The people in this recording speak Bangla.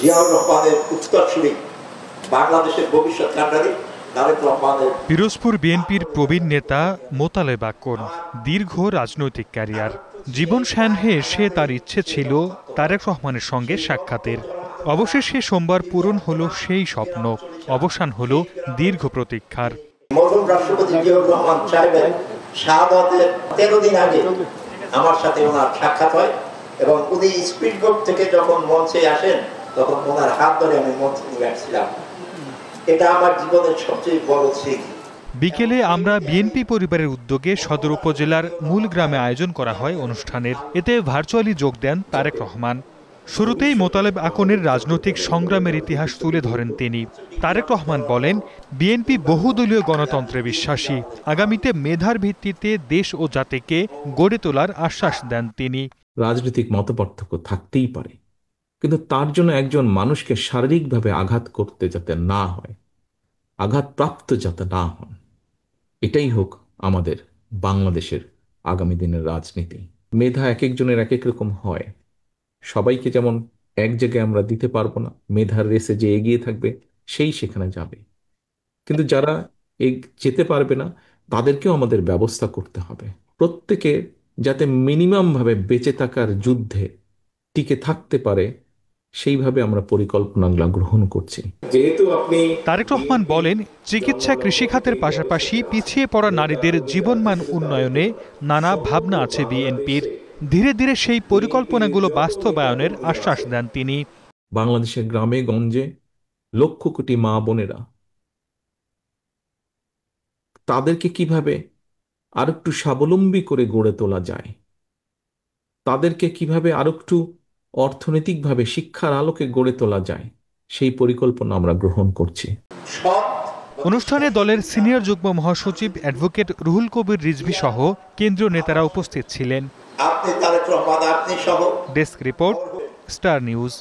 জিয়াউর রহমানের উত্তরসূরি, বাংলাদেশের ভবিষ্যৎ কান্ডারি তারেক রহমানের। পিরোজপুর বিএনপির প্রবীণ নেতা মোতালেব আকন, দীর্ঘ রাজনৈতিক ক্যারিয়ার। জীবন সায়াহ্নে এসে তার ইচ্ছে ছিল তারেক রহমানের সঙ্গে সাক্ষাতের। অবশেষে সোমবার পূরণ হলো সেই স্বপ্ন, অবসান হলো দীর্ঘ প্রতীক্ষার। মরহুম রাষ্ট্রপতি জিয়াউর রহমান সাহেবের শাহাদাতের 13 দিন আগে আমার সাথে ওনার সাক্ষাৎ হয় এবং উনি স্পিডবোট থেকে যখন মঞ্চে আসেন তখন ওনার হাত ধরে আমি মঞ্চে নিয়ে আসছিলাম। এটা আমার জীবনের সবচেয়ে বড় স্মৃতি। বিকেলে আমরা বিএনপি পরিবারের উদ্যোগে সদর উপজেলার মূল গ্রামে আয়োজন করা হয় অনুষ্ঠানের। এতে ভার্চুয়ালি যোগ দেন তারেক রহমান। শুরুতেই মোতালেব আকনের রাজনৈতিক সংগ্রামের ইতিহাস তুলে ধরেন তিনি। তারেক রহমান বলেন, বিএনপি বহুদলীয় গণতন্ত্রে বিশ্বাসী। আগামীতে মেধার ভিত্তিতে দেশ ও জাতিকে গড়ে তোলার আশ্বাস দেন তিনি। রাজনৈতিক মতপার্থক্য থাকতেই পারে, কিন্তু তার জন্য একজন মানুষকে শারীরিকভাবে আঘাত করতে যাতে না হয়, আঘাতপ্রাপ্ত যাতে না হন, এটাই হোক আমাদের বাংলাদেশের আগামী দিনের রাজনীতি। মেধা এক একজনের এক এক রকম হয়। সবাইকে যেমন এক জায়গায় আমরা দিতে পারবো না। মেধার রেসে যে এগিয়ে থাকবে সেই সেখানে যাবে, কিন্তু যারা যেতে পারবে না তাদেরকেও আমাদের ব্যবস্থা করতে হবে। প্রত্যেকে যাতে মিনিমাম ভাবে বেঁচে থাকার যুদ্ধে টিকে থাকতে পারে সেইভাবে আমরা পরিকল্পনা গ্রহণ করছি। যেহেতু তারেক রহমান বলেন, চিকিৎসা, কৃষিখাতের পাশাপাশি পিছিয়ে পড়া নারীদের জীবনমান উন্নয়নে নানা ভাবনা আছে বিএনপির। ধীরে ধীরে সেই পরিকল্পনাগুলো বাস্তবায়নের আশ্বাস দেন তিনি। বাংলাদেশের গ্রামে গঞ্জে লক্ষ কোটি মা বোনেরা, তাদেরকে কিভাবে আরেকটু স্বাবলম্বী করে গড়ে তোলা যায়, তাদেরকে কিভাবে আরেকটু অর্থনৈতিকভাবে শিক্ষার আলোকে গড়ে তোলা যায়, সেই পরিকল্পনা আমরা গ্রহণ করছি। অনুষ্ঠানে দলের সিনিয়র যুগ্ম মহাসচিব অ্যাডভোকেট রুহুল কবির রিজভী সহ কেন্দ্রীয় নেতারা উপস্থিত ছিলেন। আপনি তারেক রহমান, আপনি সহ। Desk report, star news.